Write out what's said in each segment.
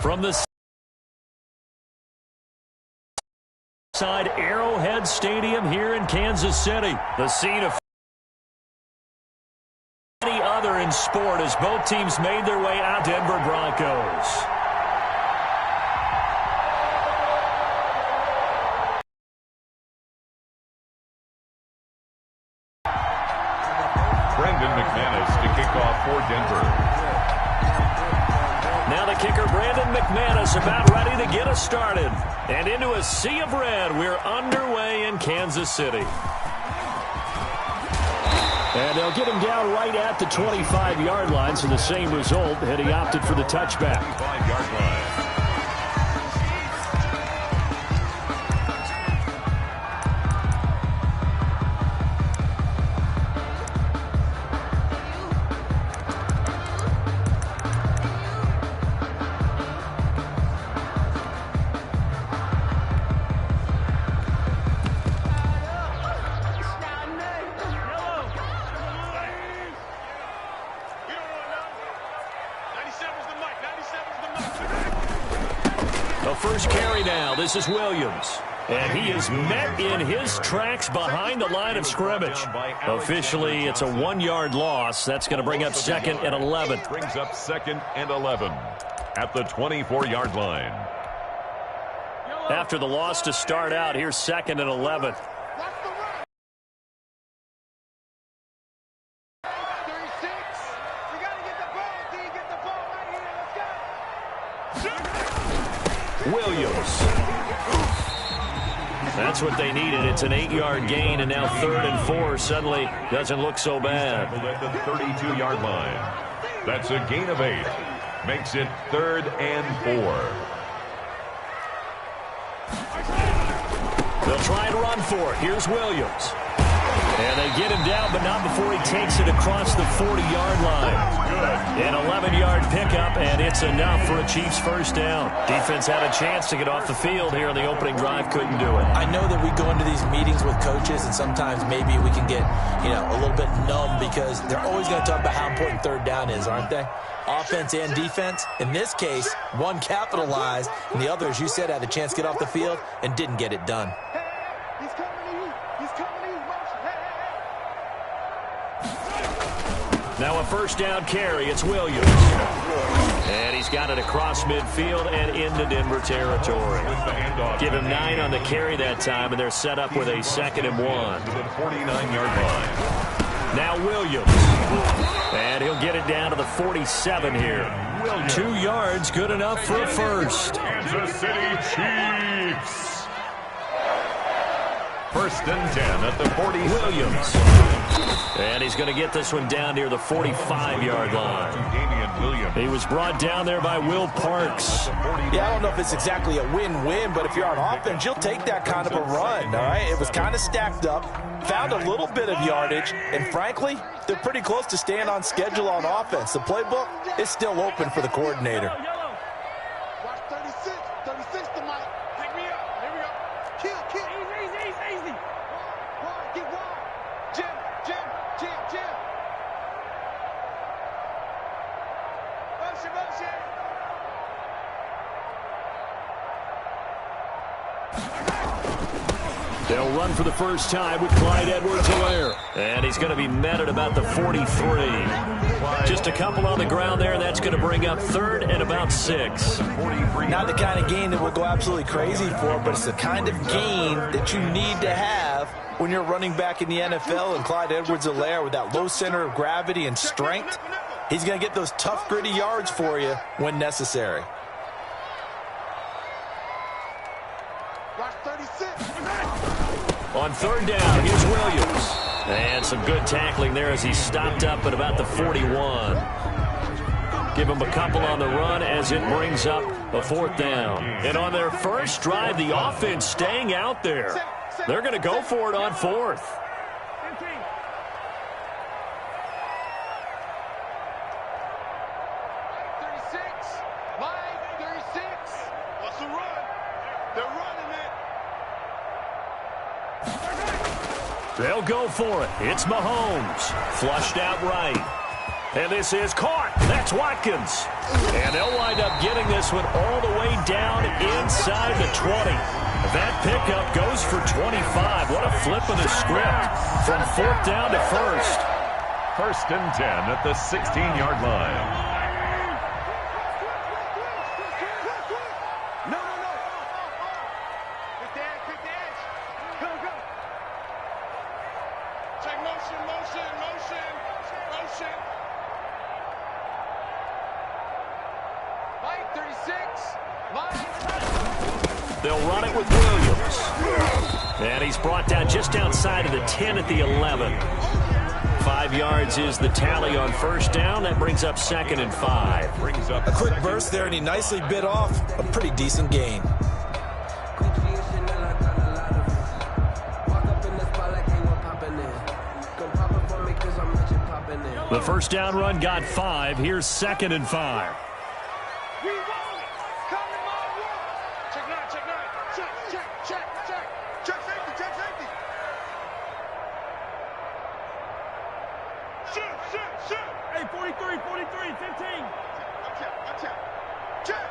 From the side, Arrowhead Stadium here in Kansas City. The scene of any other in sport as both teams made their way out. Denver Broncos. Brandon McManus to kick off for Denver. Now the kicker, Brandon McManus, about ready to get us started. And into a sea of red, we're underway in Kansas City. And they'll get him down right at the 25-yard line, so the same result had he opted for the touchback. 5-yard line. First carry now. This is Williams. And he is met in his tracks behind the line of scrimmage. Officially, it's a 1-yard loss. That's going to bring up 2nd and 11. Brings up 2nd and 11 at the 24-yard line. After the loss to start out, here's 2nd and 11. Williams. That's what they needed. It's an 8-yard gain, and now 3rd and 4 suddenly doesn't look so bad. At the 32-yard line. That's a gain of 8. Makes it 3rd and 4. They'll try and run for it. Here's Williams. And they get him down, but not before he takes it across the 40-yard line. An 11-yard pickup, and it's enough for a Chiefs first down. Defense had a chance to get off the field here on the opening drive, couldn't do it. I know that we go into these meetings with coaches, and sometimes maybe we can get, a little bit numb because they're always going to talk about how important 3rd down is, aren't they? Offense and defense. In this case, one capitalized, and the other, as you said, had a chance to get off the field and didn't get it done. Now a first down carry. It's Williams. And he's got it across midfield and into Denver territory. Give him 9 on the carry that time, and they're set up with a 2nd and 1. To the 49-yard line. Now Williams. And he'll get it down to the 47 here. 2 yards, good enough for a first. Kansas City Chiefs. 1st and 10 at the 40. Williams. And he's going to get this one down near the 45-yard line. He was brought down there by Will Parks. Yeah, I don't know if it's exactly a win-win, but if you're on offense, you'll take that kind of a run, all right? It was kind of stacked up, found a little bit of yardage, and frankly, they're pretty close to staying on schedule on offense. The playbook is still open for the coordinator. Watch 36 to Mike. Pick me up. Here we go. Kill. Easy. Wide, get wide. Jim. Motion. They'll run for the first time with Clyde Edwards-Helaire. And he's going to be met at about the 43. Just a couple on the ground there. That's going to bring up 3rd and about 6. Not the kind of gain that we'll go absolutely crazy for, but it's the kind of gain that you need to have when you're running back in the NFL. And Clyde Edwards-Helaire, with that low center of gravity and strength, he's going to get those tough, gritty yards for you when necessary. Watch 36. On 3rd down, here's Williams. And some good tackling there as he stopped up at about the 41. Give him a couple on the run as it brings up a 4th down. And on their first drive, the offense staying out there. They're going to go for it on 4th. What's the run? They're running it. They'll go for it. It's Mahomes. Flushed out right. And this is caught. That's Watkins. And they'll wind up getting this one all the way down inside the 20. That pickup goes for 25. What a flip of the script from 4th down to 1st. 1st and 10 at the 16-yard line. They'll run it with Williams. And he's brought down just outside of the 10 at the 11. 5 yards is the tally on 1st down. That brings up 2nd and 5. A quick burst there, and he nicely bit off a pretty decent gain. The 1st down run got 5. Here's 2nd and 5. Hey, 43, 15. Check.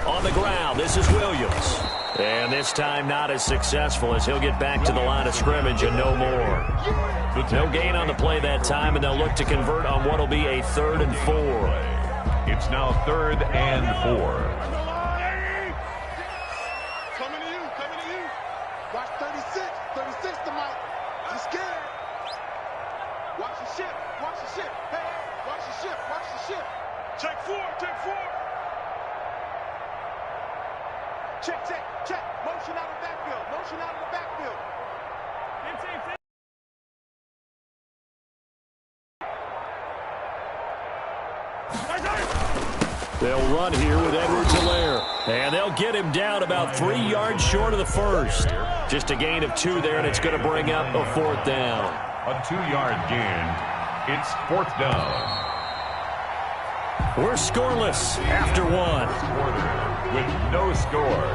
On the ground, this is Williams. And this time not as successful as he'll get back to the line of scrimmage and no more. No gain on the play that time, and they'll look to convert on what will be a 3rd and 4. It's now 3rd and 4. Coming to you. Watch 36 to Mike. He's scared. Watch the ship. Hey, watch the ship. Check 4. Check. Motion out of the backfield. 15. They'll run here with Edwards-Helaire. And they'll get him down about 3 yards short of the 1st. Just a gain of 2 there, and it's going to bring up a 4th down. A 2-yard gain. It's 4th down. We're scoreless after 1. With no score.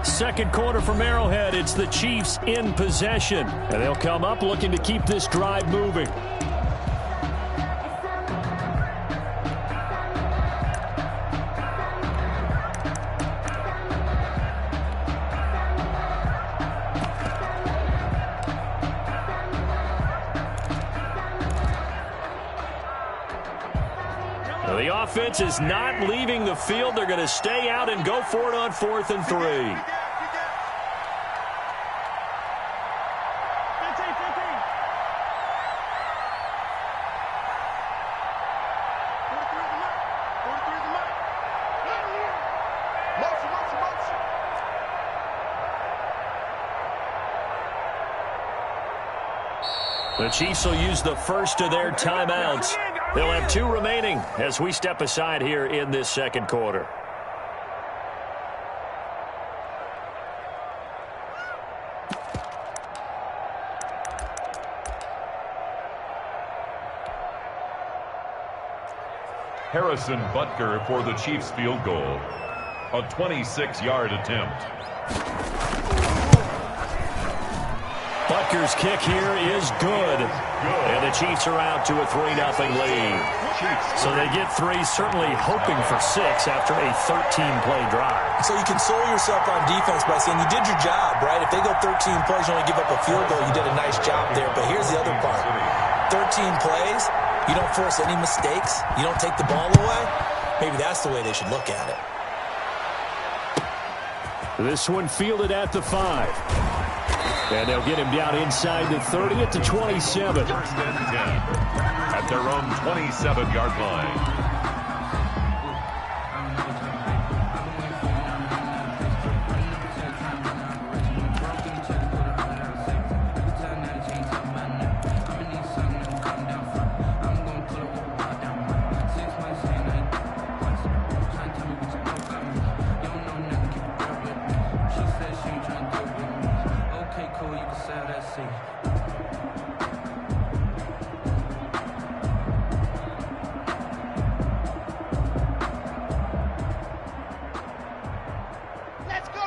2nd quarter from Arrowhead. It's the Chiefs in possession. And they'll come up looking to keep this drive moving. The offense is not leaving the field. They're going to stay out and go for it on 4th and 3. 15. The Chiefs will use the first of their timeouts. They'll have 2 remaining as we step aside here in this 2nd quarter. Harrison Butker for the Chiefs field goal. A 26-yard attempt. Butker's kick here is good. And the Chiefs are out to a 3-0 lead. So they get 3, certainly hoping for 6 after a 13-play drive. So you console yourself on defense by saying you did your job, right? If they go 13 plays, you only give up a field goal, you did a nice job there. But here's the other part. 13 plays, you don't force any mistakes, you don't take the ball away. Maybe that's the way they should look at it. This one fielded at the 5. And they'll get him down inside the 30 at the 27. 1st and 10 at their own 27-yard line.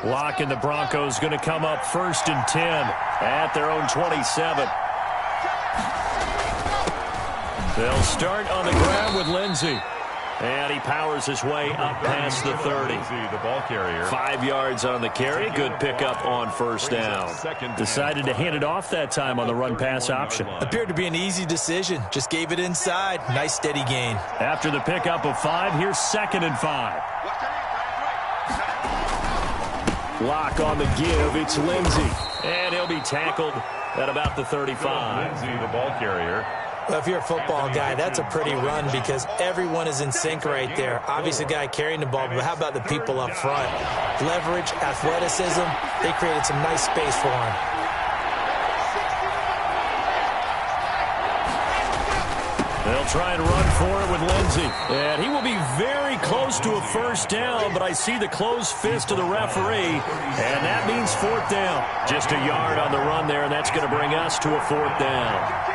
Lock and the Broncos going to come up 1st and 10 at their own 27. They'll start on the ground with Lindsey. And he powers his way up past the 30. The ball carrier. 5 yards on the carry. Good pickup on 1st down. Decided to hand it off that time on the run-pass option. Appeared to be an easy decision. Just gave it inside. Nice steady gain. After the pickup of 5, here's 2nd and 5. Lock on the give. It's Lindsey. And he'll be tackled at about the 35. Lindsey, the ball carrier. Well, if you're a football guy, that's a pretty run because everyone is in sync right there. Obviously, the guy carrying the ball, but how about the people up front? Leverage, athleticism, they created some nice space for him. They'll try and run for it with Lindsey. And he will be very close to a 1st down, but I see the closed fist of the referee, and that means 4th down. Just a yard on the run there, and that's going to bring us to a 4th down.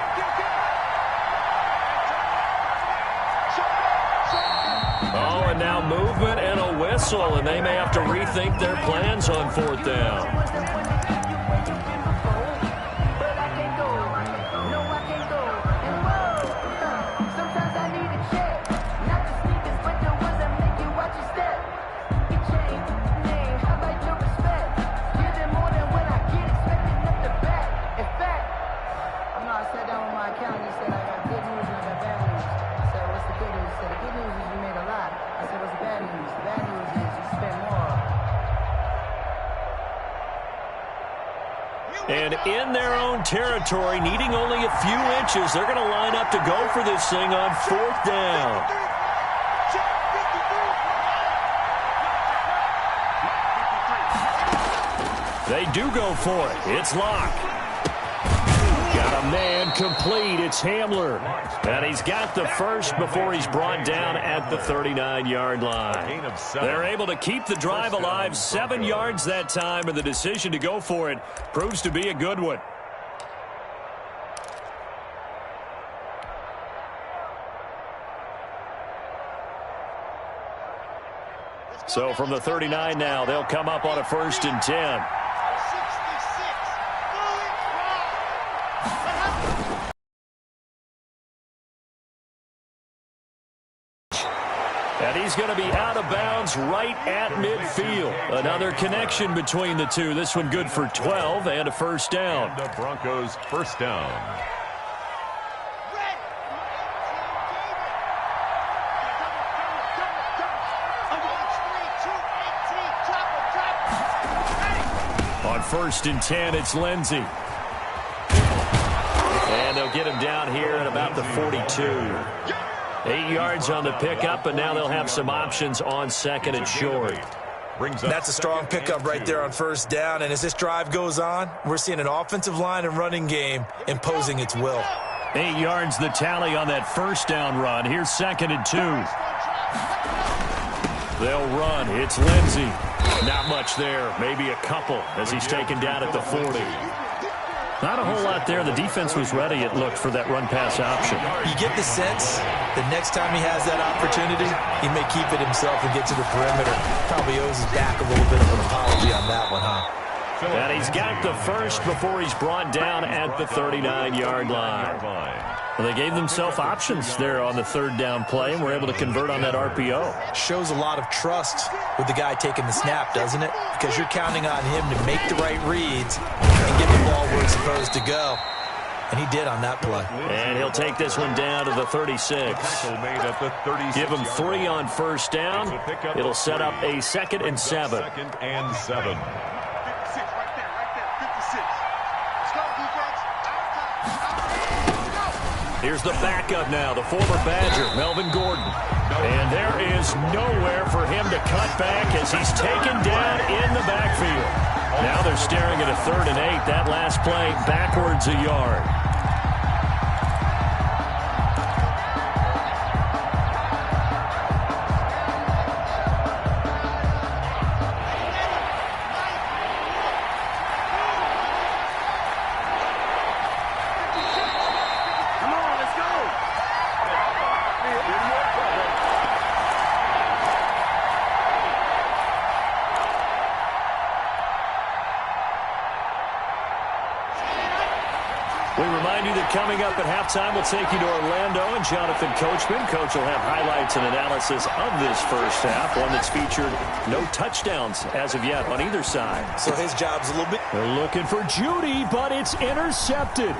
Oh, and now movement and a whistle, and they may have to rethink their plans on 4th down. And in their own territory, needing only a few inches, they're going to line up to go for this thing on 4th down. They do go for it. It's Lock. Got a man complete. It's Hamler. And he's got the first before he's brought down at the 39-yard line. They're able to keep the drive alive. 7 yards that time, and the decision to go for it proves to be a good one. So from the 39 now, they'll come up on a 1st and 10. And he's going to be out of bounds right at midfield. Another connection between the two. This one good for 12 and a 1st down. The Broncos 1st down. On 1st and 10, it's Lindsey. And they'll get him down here at about the 42. 8 yards on the pickup, and now they'll have some options on 2nd and short. That's a strong pickup right there on 1st down, and as this drive goes on, we're seeing an offensive line and running game imposing its will. 8 yards the tally on that 1st down run. Here's 2nd and 2. They'll run. It's Lindsey. Not much there. Maybe a couple as he's taken down at the 40. Not a whole lot there. The defense was ready, it looked, for that run-pass option. You get the sense that next time he has that opportunity, he may keep it himself and get to the perimeter. Probably owes his back a little bit of an apology on that one, huh? And he's got the first before he's brought down at the 39-yard line. Well, they gave themselves options there on the 3rd down play, and were able to convert on that RPO. Shows a lot of trust with the guy taking the snap, doesn't it? Because you're counting on him to make the right reads and get the ball where it's supposed to go. And he did on that play. And he'll take this one down to the 36. Give him 3 on 1st down. It'll set up a 2nd and 7. 2nd and 7. Here's the backup now, the former Badger, Melvin Gordon. And there is nowhere for him to cut back as he's taken down in the backfield. Now they're staring at a 3rd and 8. That last play backwards a yard. We remind you that coming up at halftime, we'll take you to Orlando and Jonathan Coachman. Coach will have highlights and analysis of this first half, one that's featured no touchdowns as of yet on either side. So his job's a little bit... They're looking for Judy, but it's intercepted.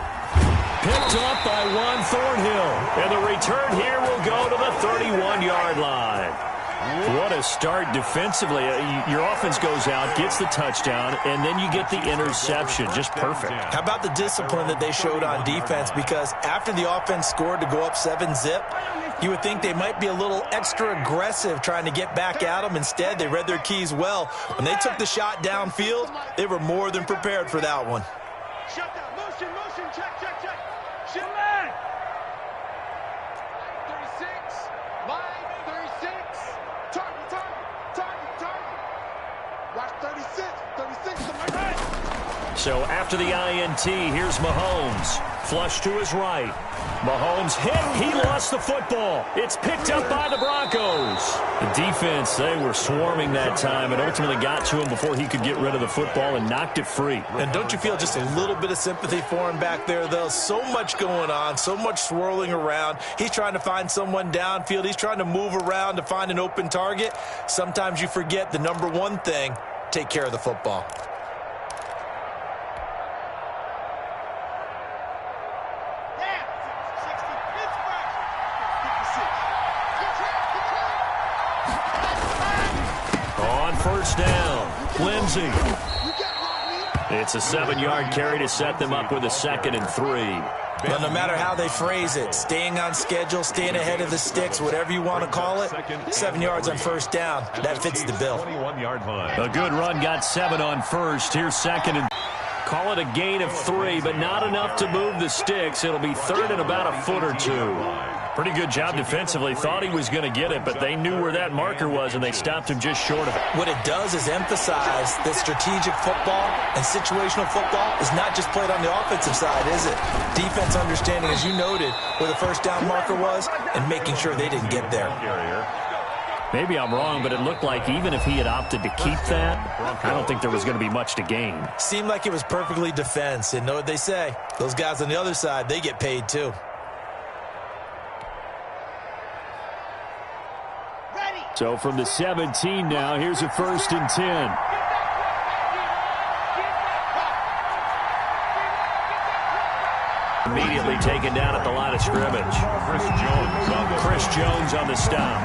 Picked up by Juan Thornhill. And the return here will go to the 31-yard line. What a start defensively. Your offense goes out, gets the touchdown, and then you get the interception. Just perfect. How about the discipline that they showed on defense? Because after the offense scored to go up 7-zip, you would think they might be a little extra aggressive trying to get back at them. Instead, they read their keys well. When they took the shot downfield, they were more than prepared for that one. Shut down. Motion. Check. Shit, man. 36. Line 36. Target. Watch 36 to my right. So after the INT, here's Mahomes. Flush to his right. Mahomes hit. He lost the football. It's picked up by the Broncos. The defense, they were swarming that time and ultimately got to him before he could get rid of the football and knocked it free. And don't you feel just a little bit of sympathy for him back there, though? So much going on, so much swirling around. He's trying to find someone downfield. He's trying to move around to find an open target. Sometimes you forget the number one thing, take care of the football. First down, Lindsay. It's a 7-yard carry to set them up with a 2nd and 3. But no matter how they phrase it, staying on schedule, staying ahead of the sticks, whatever you want to call it, 7 yards on first down, that fits the bill. A good run got 7 on first. Here's 2nd and... Call it a gain of 3, but not enough to move the sticks. It'll be 3rd and about a foot or 2. Pretty good job defensively. Thought he was going to get it, but they knew where that marker was, and they stopped him just short of it. What it does is emphasize that strategic football and situational football is not just played on the offensive side, is it? Defense understanding, as you noted, where the first down marker was and making sure they didn't get there. Maybe I'm wrong, but it looked like even if he had opted to keep that, I don't think there was going to be much to gain. Seemed like it was perfectly defense. And know what they say? Those guys on the other side, they get paid too. So from the 17 now, here's a 1st and 10. Immediately taken down at the line of scrimmage. Chris Jones on the stop.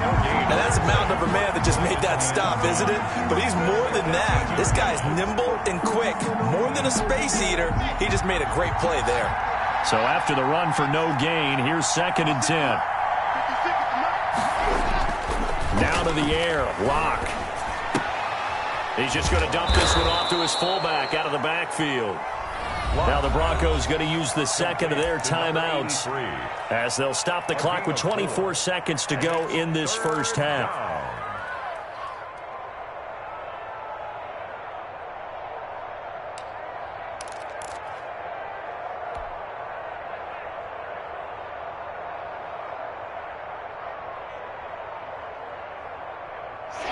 Now that's a mountain of a man that just made that stop, isn't it? But he's more than that. This guy's nimble and quick. More than a space eater. He just made a great play there. So after the run for no gain, here's 2nd and 10. Now to the air, Lock. He's just going to dump this one off to his fullback out of the backfield. Now the Broncos going to use the 2nd of their timeouts as they'll stop the clock with 24 seconds to go in this first half.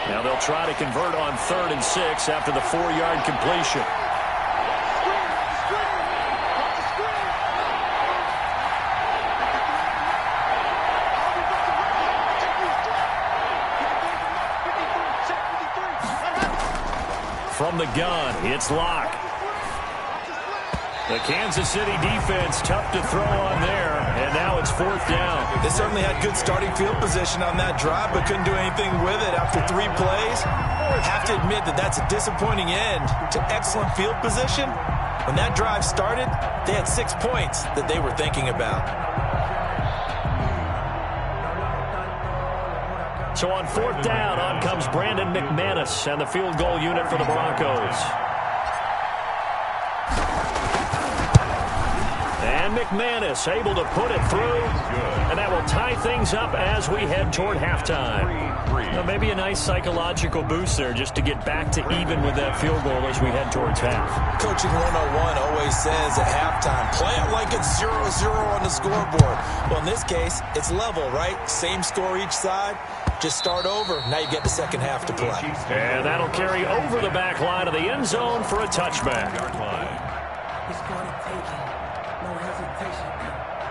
Now they'll try to convert on 3rd and 6 after the 4-yard completion. From the gun, it's Lock. The Kansas City defense tough to throw on there, and now it's 4th down. They certainly had good starting field position on that drive, but couldn't do anything with it after 3 plays. Have to admit that that's a disappointing end to excellent field position. When that drive started, they had 6 points that they were thinking about. So on 4th down, on comes Brandon McManus and the field goal unit for the Broncos. And McManus able to put it through, and that will tie things up as we head toward halftime. Now, maybe a nice psychological boost there just to get back to even with that field goal as we head towards half. Coaching 101 always says at halftime, play it like it's 0-0 on the scoreboard. Well, in this case, it's level, right? Same score each side. Just start over. Now you get the second half to play. And that'll carry over the back line of the end zone for a touchback. no hesitation.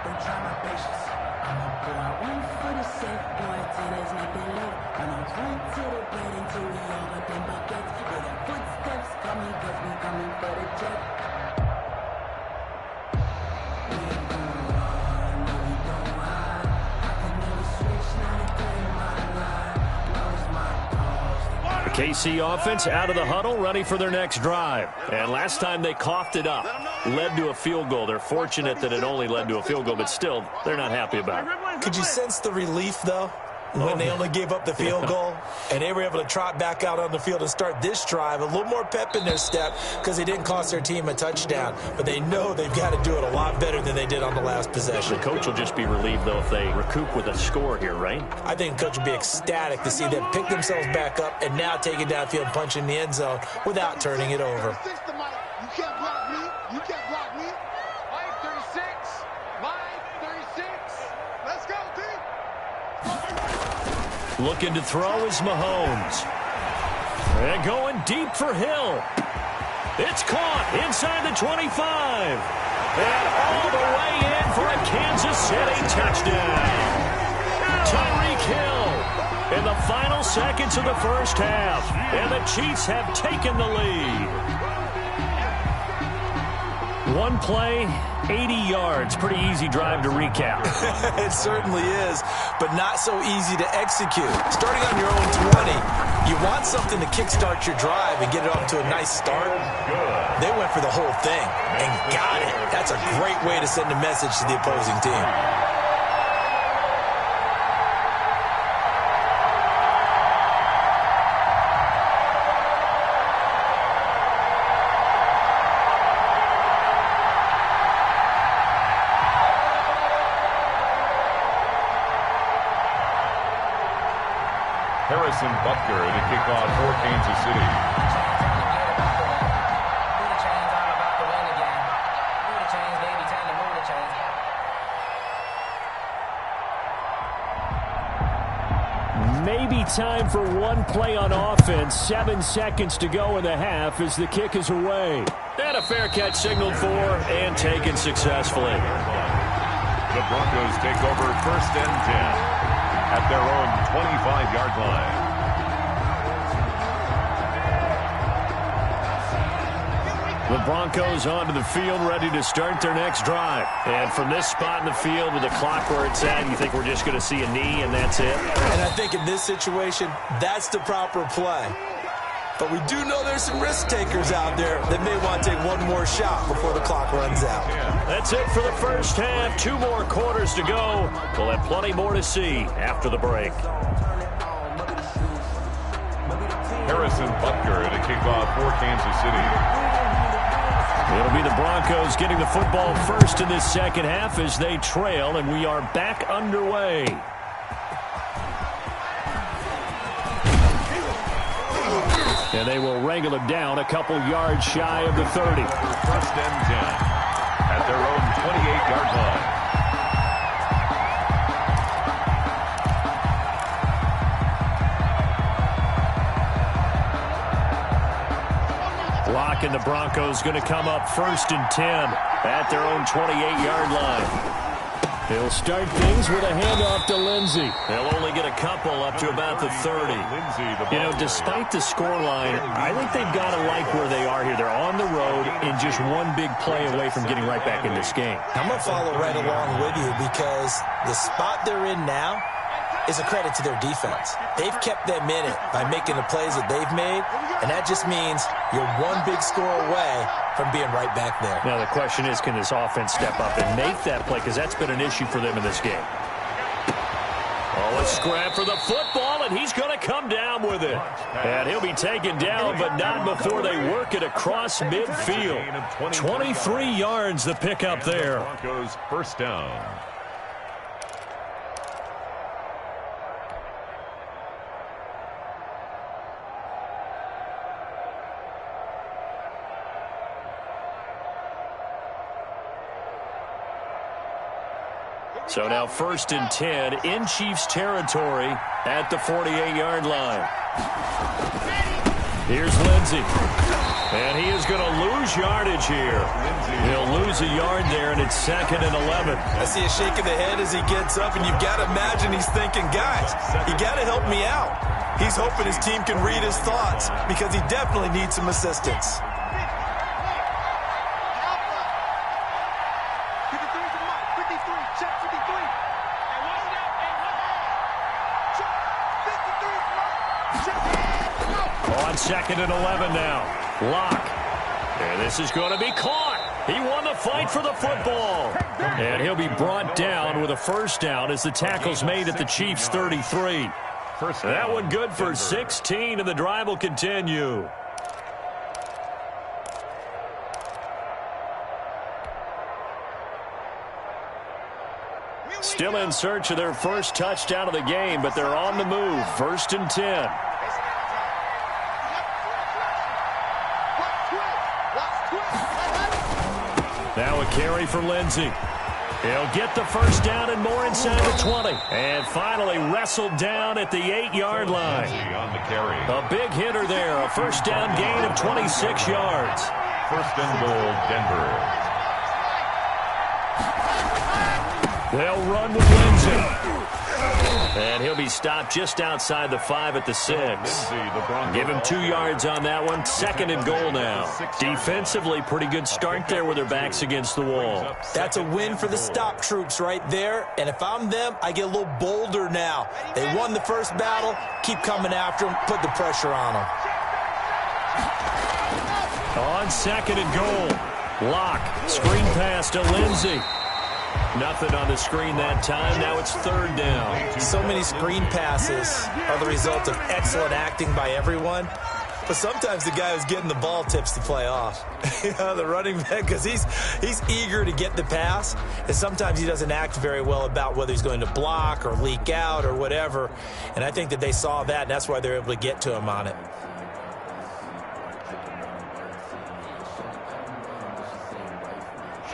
Don't try my patience. I'ma pour out one for the safe boy till there's nothing left. I'ma run to the bed until we all got them buckets. Where the footsteps coming, cause we coming for the jet. We ain't gon' run, no we don't hide. I can never switch, now they play my line. Lost my cause. The KC offense out of the huddle, ready for their next drive. And last time they coughed it up, led to a field goal. They're fortunate that it only led to a field goal, but still, they're not happy about it. Could you sense the relief, though, when they only gave up the field goal and they were able to trot back out on the field and start this drive? A little more pep in their step because they didn't cost their team a touchdown, but they know they've got to do it a lot better than they did on the last possession. The coach will just be relieved, though, if they recoup with a score here, right? I think the coach will be ecstatic to see them pick themselves back up and now take it downfield and punch in the end zone without turning it over. You can't block me. You can't block me. Line 36. Line 36. Let's go, team. Looking to throw is Mahomes. And going deep for Hill. It's caught inside the 25. And all the way in for a Kansas City touchdown. Tyreek Hill in the final seconds of the first half. And the Chiefs have taken the lead. One play, 80 yards. Pretty easy drive to recap. It certainly is, but not so easy to execute. Starting on your own 20, you want something to kickstart your drive and get it off to a nice start. They went for the whole thing and got it. That's a great way to send a message to the opposing team. Harrison Butker to kick off for Kansas City. Maybe time for one play on offense. 7 seconds to go in the half as the kick is away. And a fair catch signaled for and taken successfully. The Broncos take over 1st and 10. At their own 25-yard line. The Broncos onto the field, ready to start their next drive. And from this spot in the field with the clock where it's at, you think we're just going to see a knee and that's it? And I think in this situation, that's the proper play. But we do know there's some risk takers out there that may want to take one more shot before the clock runs out. That's it for the first half. 2 more quarters to go. We'll have plenty more to see after the break. Harrison Butker to kick off for Kansas City. It'll be the Broncos getting the football first in this second half as they trail, and we are back underway. And they will wrangle it down a couple yards shy of the 30. 1st and 10 at their own 28-yard line. Block, and the Broncos going to come up 1st and 10 at their own 28-yard line. They'll start things with a handoff to Lindsey. They'll only get a couple up to about the 30. You know, despite the scoreline, I think they've got to like where they are here. They're on the road and just one big play away from getting right back in this game. I'm going to follow right along with you because the spot they're in now is a credit to their defense. They've kept them in it by making the plays that they've made, and that just means you're one big score away from being right back there. Now the question is, can this offense step up and make that play? Because that's been an issue for them in this game. Oh, a scrap for the football, and he's going to come down with it. And he'll be taken down, but not before they work it across midfield. 23 yards the pickup there. Broncos 1st down. So now 1st and 10 in Chiefs territory at the 48-yard line. Here's Lindsey. And he is going to lose lose yardage here. He'll lose a yard there, and it's 2nd and 11. I see a shake of the head as he gets up, and you've got to imagine he's thinking, guys, you got to help me out. He's hoping his team can read his thoughts because he definitely needs some assistance. On 2nd and 11 now. Locke. And this is going to be caught. He won the fight for the football. And he'll be brought down with a first down as the tackle's made at the Chiefs' 33. That one good for 16, and the drive will continue. Still in search of their first touchdown of the game, but they're on the move. 1st and 10. Now a carry for Lindsey. He'll get the first down and more inside the 20. And finally wrestled down at the 8-yard line. On the carry. A big hitter there. A first down gain of 26 yards. 1st and goal, Denver. They'll run with Lindsey. And he'll be stopped just outside the 5 at the 6. Give him 2 yards on that one. 2nd and goal now. Defensively, pretty good start there with their backs against the wall. That's a win for the stop troops right there. And if I'm them, I get a little bolder now. They won the first battle. Keep coming after them. Put the pressure on them. On 2nd and goal. Locke. Screen pass to Lindsey. Nothing on the screen that time. Now it's 3rd down. So many screen passes are the result of excellent acting by everyone. But sometimes the guy who's getting the ball tips the play off. The running back, because he's eager to get the pass. And sometimes he doesn't act very well about whether he's going to block or leak out or whatever. And I think that they saw that, and that's why they're able to get to him on it.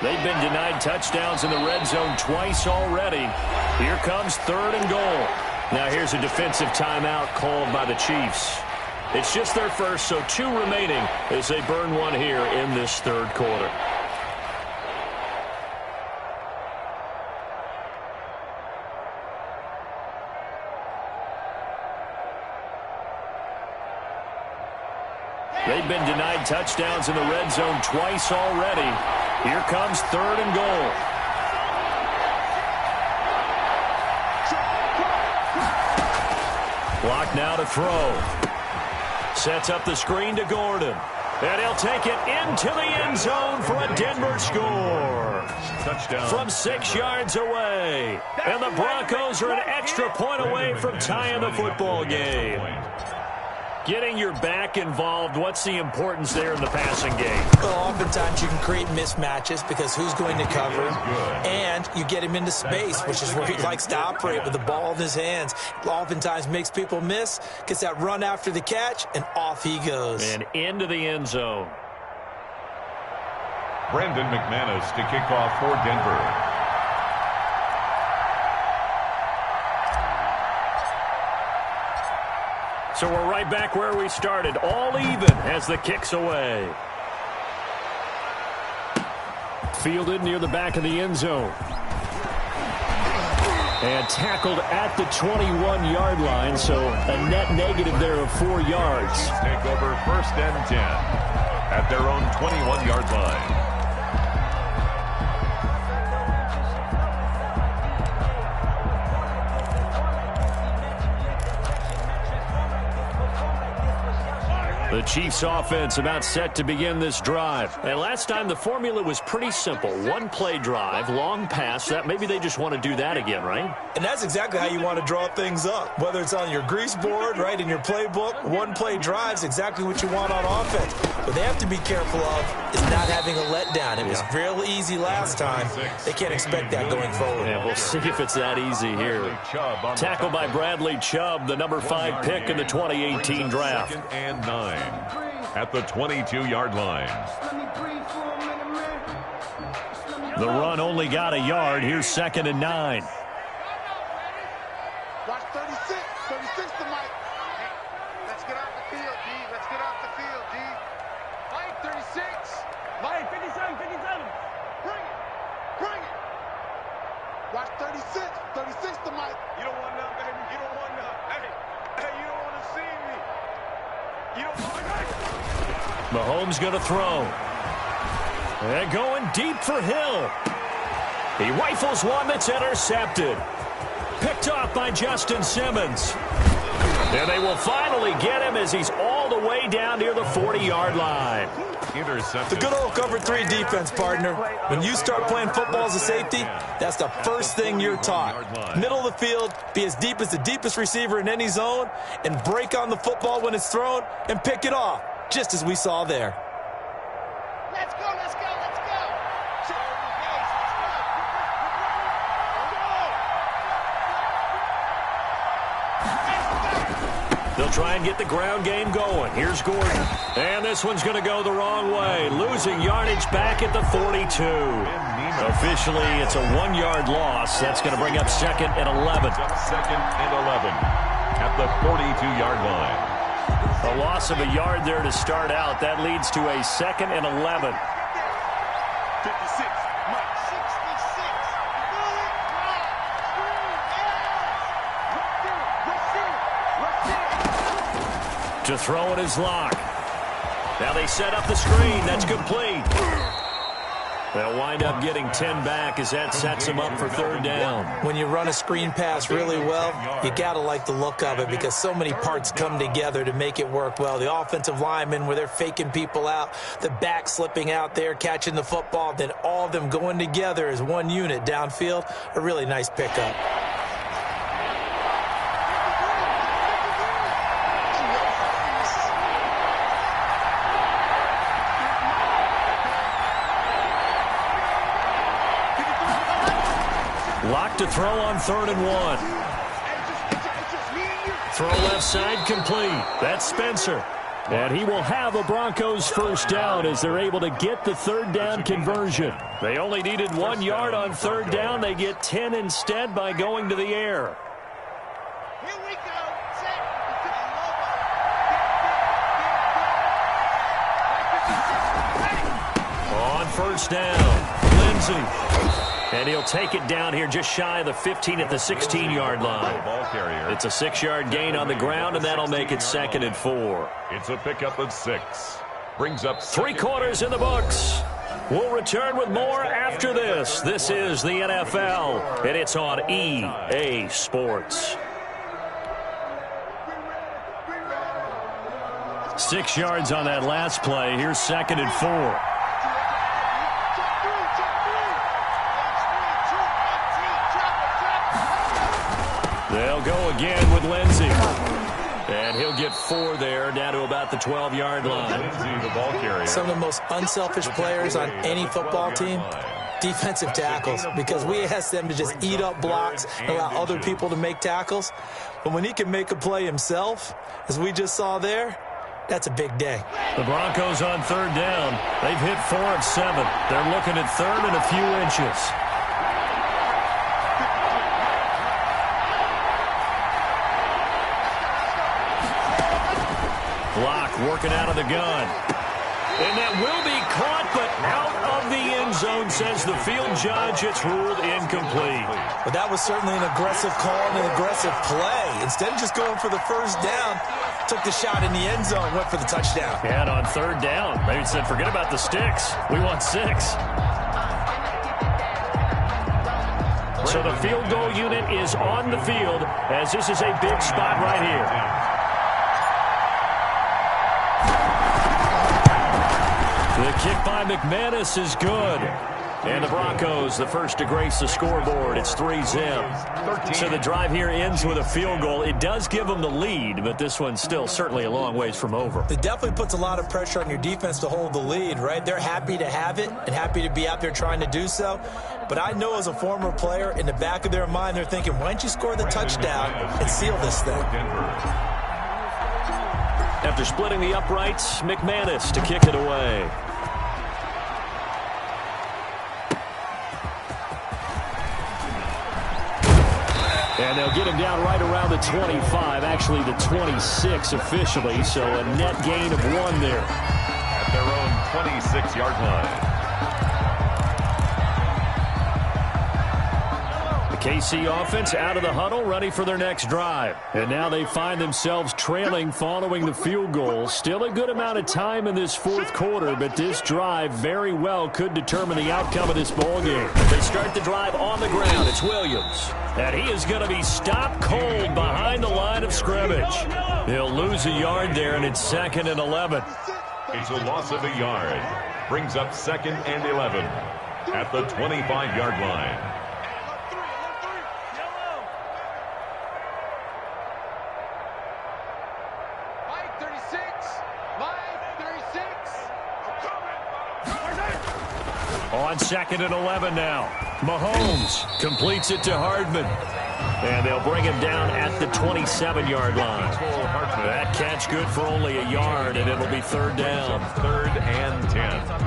They've been denied touchdowns in the red zone twice already. Here comes 3rd and goal. Now here's a defensive timeout called by the Chiefs. It's just their first, so 2 remaining as they burn one here in this 3rd quarter. They've been denied touchdowns in the red zone twice already. Here comes 3rd and goal. Block now to throw. Sets up the screen to Gordon. And he'll take it into the end zone for a Denver score. Touchdown. From 6 yards away. And the Broncos are an extra point away from tying the football game. Getting your back involved, what's the importance there in the passing game? Well, oftentimes you can create mismatches because who's going to cover him, and you get him into space, which is where he likes to operate with the ball in his hands. Oftentimes makes people miss, gets that run after the catch, and off he goes. And into the end zone. Brandon McManus to kick off for Denver. So we're right back where we started, all even as the kick's away. Fielded near the back of the end zone. And tackled at the 21-yard line, so a net negative there of 4 yards. Take over 1st and 10 at their own 21-yard line. The Chiefs offense about set to begin this drive. And last time the formula was pretty simple. 1-play drive, long pass. That maybe they just want to do that again, right? And that's exactly how you want to draw things up. Whether it's on your grease board, right, in your playbook, 1-play drive's exactly what you want on offense. What they have to be careful of is not having a letdown. It was real easy last time. They can't expect that going forward. Yeah, we'll see if it's that easy here. Tackled by Bradley Chubb, the number 5 pick in the 2018 draft. 2nd and 9 at the 22-yard line. The run only got a yard. Here's 2nd and 9. Watch 36. 36 to Mike. Let's get off the field, D. Let's get off the field, D. Mike, 36. Bring it. Watch 36. 36 to Mike. You don't want none, baby. You don't want none. Hey, you don't want to see me. You don't want to. Mahomes going to throw. And going deep for Hill. He rifles one that's intercepted. Picked off by Justin Simmons. And they will finally get him as he's all the way down near the 40-yard line. Intercepted. The good old cover 3 defense, partner. When you start playing football as a safety, that's the first thing you're taught. Middle of the field, be as deep as the deepest receiver in any zone, and break on the football when it's thrown and pick it off, just as we saw there. Let's go, let's go, let's go. They'll try and get the ground game going. Here's Gordon. And this one's going to go the wrong way. Losing yardage back at the 42. Officially, it's a 1-yard loss. That's going to bring up 2nd and 11. 2nd and 11 at the 42-yard line. A loss of a yard there to start out. That leads to a 2nd and 11. 56. Mike. 66. To throw it is Locke. Now they set up the screen. That's complete. They'll wind up getting 10 back as that sets them up for 3rd down. When you run a screen pass really well, you got to like the look of it because so many parts come together to make it work well. The offensive linemen, where they're faking people out, the back slipping out there, catching the football, then all of them going together as one unit downfield. A really nice pickup. Lock to throw on 3rd and 1. Throw left side complete. That's Spencer. And he will have a Broncos 1st down as they're able to get the 3rd down conversion. They only needed 1 yard on 3rd down. They get 10 instead by going to the air. Here we go. On 1st down, Lindsey. And he'll take it down here just shy of the 15 at the 16-yard line. Ball carrier. It's a 6-yard gain on the ground, and that'll make it 2nd and 4. It's a pickup of 6. Brings up 3 quarters in the books. We'll return with more after this. This is the NFL, and it's on EA Sports. 6 yards on that last play. Here's 2nd and 4. They'll go again with Lindsey. And he'll get 4 there, down to about the 12-yard line. Lindsey, the ball carrier. Some of the most unselfish players on any football team, defensive tackles, because we ask them to just eat up blocks and allow other people to make tackles. But when he can make a play himself, as we just saw there, that's a big day. The Broncos on 3rd down. They've hit 4 of 7. They're looking at 3rd and a few inches. Block working out of the gun. And that will be caught, but out of the end zone, says the field judge. It's ruled incomplete. But that was certainly an aggressive call and an aggressive play. Instead of just going for the 1st down, took the shot in the end zone, went for the touchdown. And on 3rd down, they said, forget about the sticks. We want 6. So the field goal unit is on the field, as this is a big spot right here. The kick by McManus is good. And the Broncos, the first to grace the scoreboard. It's 3-zip. So the drive here ends with a field goal. It does give them the lead, but this one's still certainly a long ways from over. It definitely puts a lot of pressure on your defense to hold the lead, right? They're happy to have it and happy to be out there trying to do so. But I know as a former player, in the back of their mind, they're thinking, why don't you score the touchdown and seal this thing? After splitting the uprights, McManus to kick it away. And they'll get him down right around the 25, actually the 26 officially, so a net gain of 1 there. At their own 26-yard line. KC offense out of the huddle, ready for their next drive. And now they find themselves trailing following the field goal. Still a good amount of time in this fourth quarter, but this drive very well could determine the outcome of this ball game. They start the drive on the ground. It's Williams. And he is going to be stopped cold behind the line of scrimmage. He'll lose a yard there, and it's 2nd and 11. It's a loss of a yard. Brings up 2nd and 11 at the 25-yard line. On 2nd and 11 now. Mahomes completes it to Hardman. And they'll bring him down at the 27-yard line. That catch good for only a yard, and it'll be 3rd down. 3rd and 10.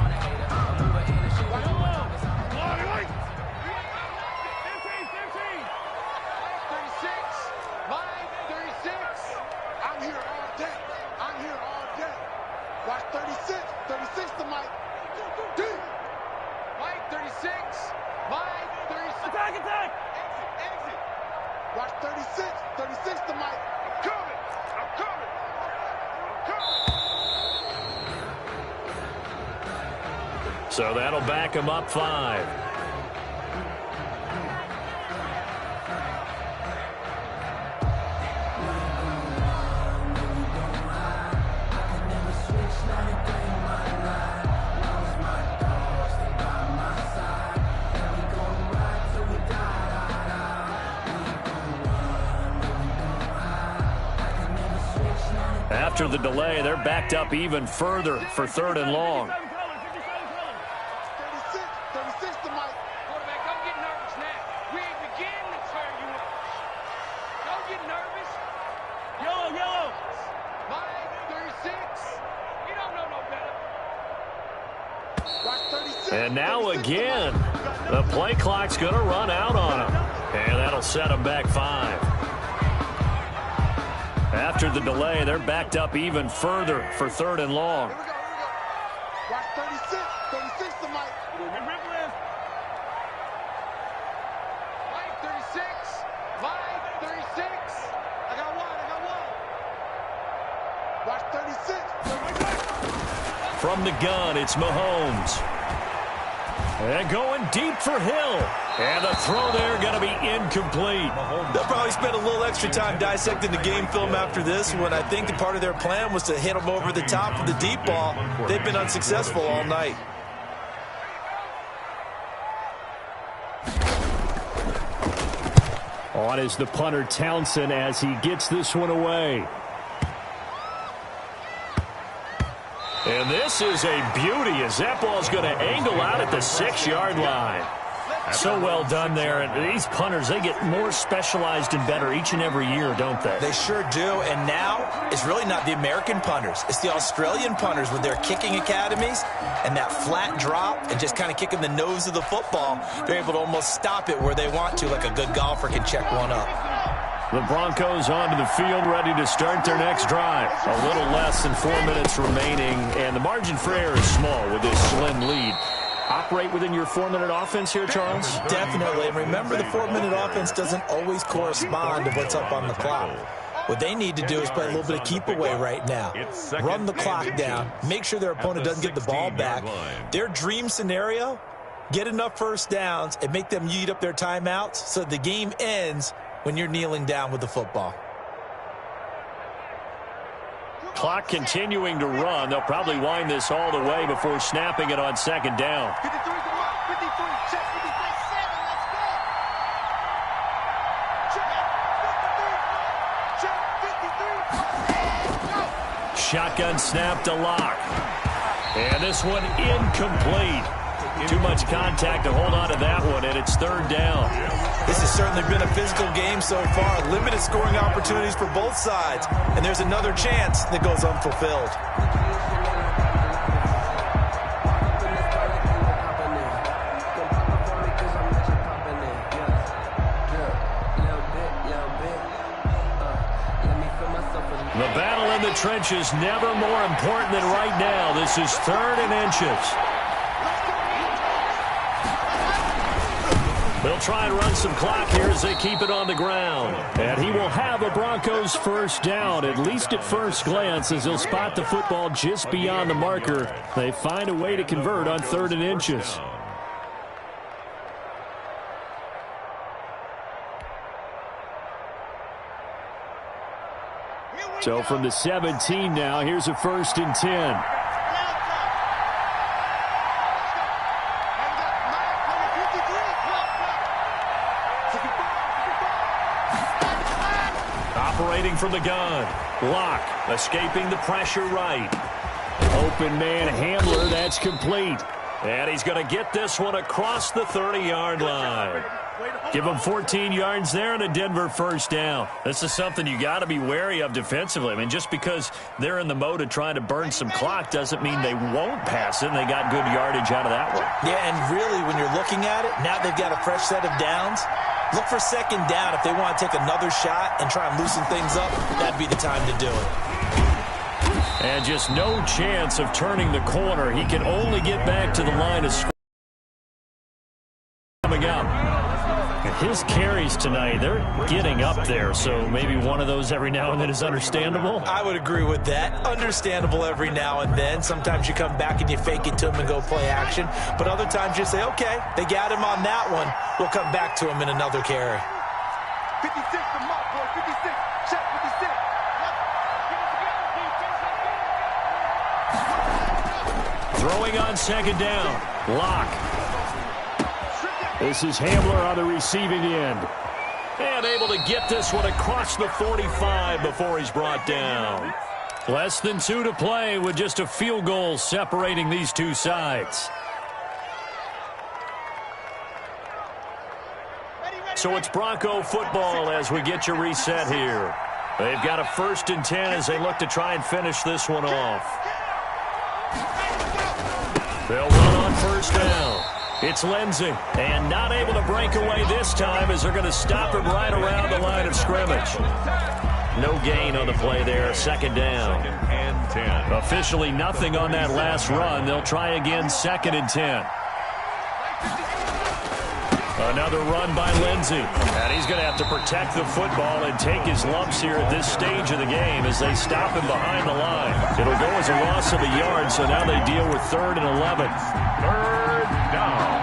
So that'll back him up 5. After the delay, they're backed up even further for 3rd and long. And now again, the play clock's going to run out on him. And that'll set him back 5. After the delay, they're backed up even further for 3rd and long. Watch 36. 36 to Mike. Mike 36. Mike 36. I got one. Watch 36. From the gun, it's Mahomes. And going deep for Hill. And the throw there going to be incomplete. They'll probably spend a little extra time dissecting the game film after this one. I think the part of their plan was to hit them over the top with the deep ball. They've been unsuccessful all night. On is the punter Townsend as he gets this one away. And this is a beauty as that ball's going to angle out at the 6-yard line. So well done there. And these punters, they get more specialized and better each and every year, don't they? They sure do. And now it's really not the American punters. It's the Australian punters with their kicking academies and that flat drop and just kind of kicking the nose of the football. They're able to almost stop it where they want to, like a good golfer can check one up. The Broncos onto the field, ready to start their next drive. A little less than 4 minutes remaining, and the margin for error is small with this slim lead. Operate within your 4-minute offense here, Charles? Definitely. And remember, the 4-minute offense doesn't always correspond to what's up on the clock. What they need to do is play a little bit of keep away right now. Run the clock down. Make sure their opponent doesn't get the ball back. Their dream scenario, get enough first downs and make them eat up their timeouts so the game ends when you're kneeling down with the football. Clock continuing to run. They'll probably wind this all the way before snapping it on 2nd down. 53 to Mike. 53. Check 53. 7. Let's go. Check 53. Check 53. Shotgun snap to Lock. And this one incomplete. Too much contact to hold on to that one, and it's 3rd down. This has certainly been a physical game so far. Limited scoring opportunities for both sides. And there's another chance that goes unfulfilled. The battle in the trenches never more important than right now. This is 3rd and inches. They'll try and run some clock here as they keep it on the ground. And he will have a Broncos first down, at least at first glance, as he'll spot the football just beyond the marker. They find a way to convert on 3rd and inches. So from the 17 now, here's a 1st and 10. Operating from the gun. Lock escaping the pressure right. Open man Hamler, that's complete. And he's going to get this one across the 30-yard line. Give him 14 yards there and a Denver first down. This is something you got to be wary of defensively. I mean, just because they're in the mode of trying to burn some clock doesn't mean they won't pass it, and they got good yardage out of that one. Yeah, and really, when you're looking at it, now they've got a fresh set of downs. Look for 2nd down. If they want to take another shot and try and loosen things up, that'd be the time to do it. And just no chance of turning the corner. He can only get back to the line of scrimmage. Coming up. His carries tonight, they're getting up there, so maybe one of those every now and then is understandable. I would agree with that. Understandable every now and then. Sometimes you come back and you fake it to him and go play action. But other times you say, okay, they got him on that one. We'll come back to him in another carry. 56, the mark, boy. 56. Check 56. Throwing on 2nd down. Lock. This is Hamler on the receiving end. And able to get this one across the 45 before he's brought down. Less than 2 to play with just a field goal separating these two sides. So it's Bronco football as we get you reset here. They've got a 1st and 10 as they look to try and finish this one off. They'll run on 1st down. It's Lindsey, and not able to break away this time as they're going to stop him right around the line of scrimmage. No gain on the play there, 2nd down. 2nd and 10. Officially nothing on that last run. They'll try again, 2nd and 10. Another run by Lindsey. And he's going to have to protect the football and take his lumps here at this stage of the game as they stop him behind the line. It'll go as a loss of a yard, so now they deal with 3rd and 11. 3rd down.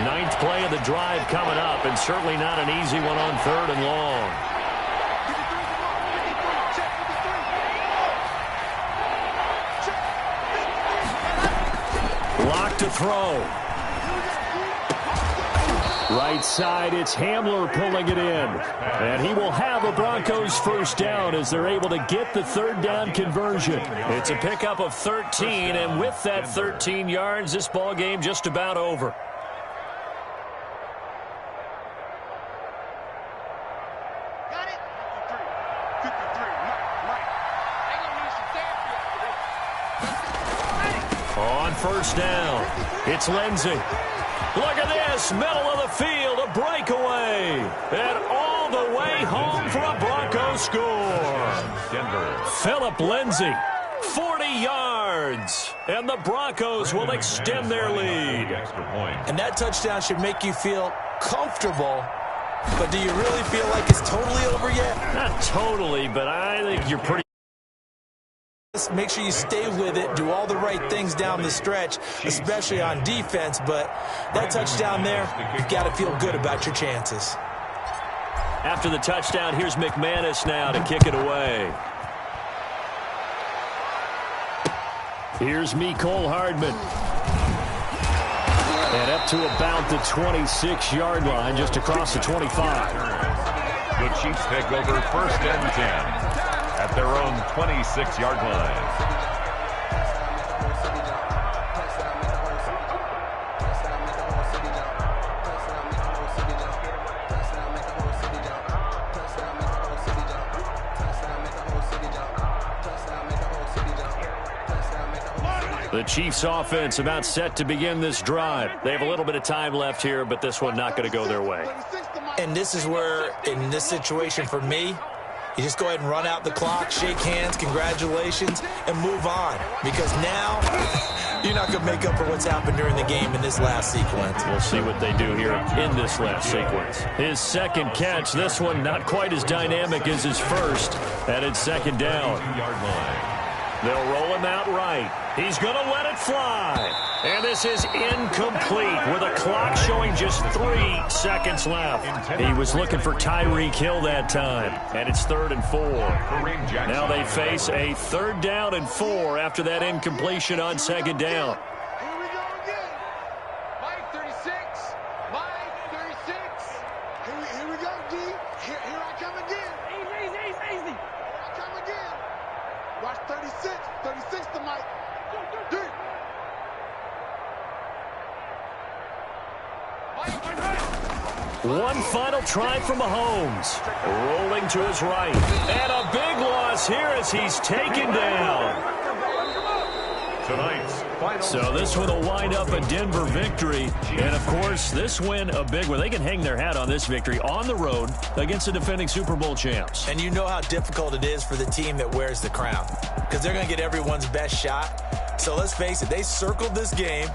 Ninth play of the drive coming up, and certainly not an easy one on 3rd and long. Lock to throw. Right side, it's Hamler pulling it in. And he will have a Broncos first down as they're able to get the 3rd down conversion. It's a pickup of 13, and with that 13 yards, this ball game just about over. On 1st down, it's Lindsey. Look at this, middle of the field, a breakaway. And all the way home for a Broncos score. Denver. Phillip Lindsey, 40 yards. And the Broncos will extend their lead. Extra point. And that touchdown should make you feel comfortable. But do you really feel like it's totally over yet? Not totally, but I think you're pretty. Make sure you stay with it, do all the right things down the stretch, especially on defense. But that touchdown there, you've got to feel good about your chances. After the touchdown, here's McManus now to kick it away. Here's Mecole Hardman. And up to about the 26-yard line, just across the 25. The Chiefs take over 1st and 10 at their own 26-yard line. The Chiefs offense about set to begin this drive. They have a little bit of time left here, but this one not going to go their way. And this is where, in this situation for me, you just go ahead and run out the clock, shake hands, congratulations, and move on. Because now, you're not going to make up for what's happened during the game in this last sequence. We'll see what they do here in this last sequence. His second catch, this one not quite as dynamic as his first, at its second down. They'll roll him out right. He's going to let it fly. And this is incomplete with a clock showing just 3 seconds left. He was looking for Tyreek Hill that time. And it's 3rd and 4. Now they face a 3rd down and 4 after that incompletion on 2nd down. Here we go again. Mike 36. Mike 36. Here we go, D. Here I come again. Easy. Here I come again. Watch 36. 36 to Mike. D. One final try from Mahomes. Rolling to his right. And a big loss here as he's taken down. Tonight's final. So this one will wind up a Denver victory. And, of course, this win a big one. They can hang their hat on this victory on the road against the defending Super Bowl champs. And you know how difficult it is for the team that wears the crown. Because they're going to get everyone's best shot. So let's face it, they circled this game.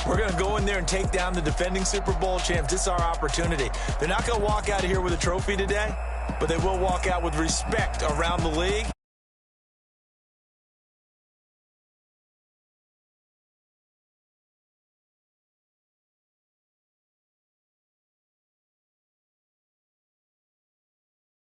We're going to go in there and take down the defending Super Bowl champs. This is our opportunity. They're not going to walk out of here with a trophy today, but they will walk out with respect around the league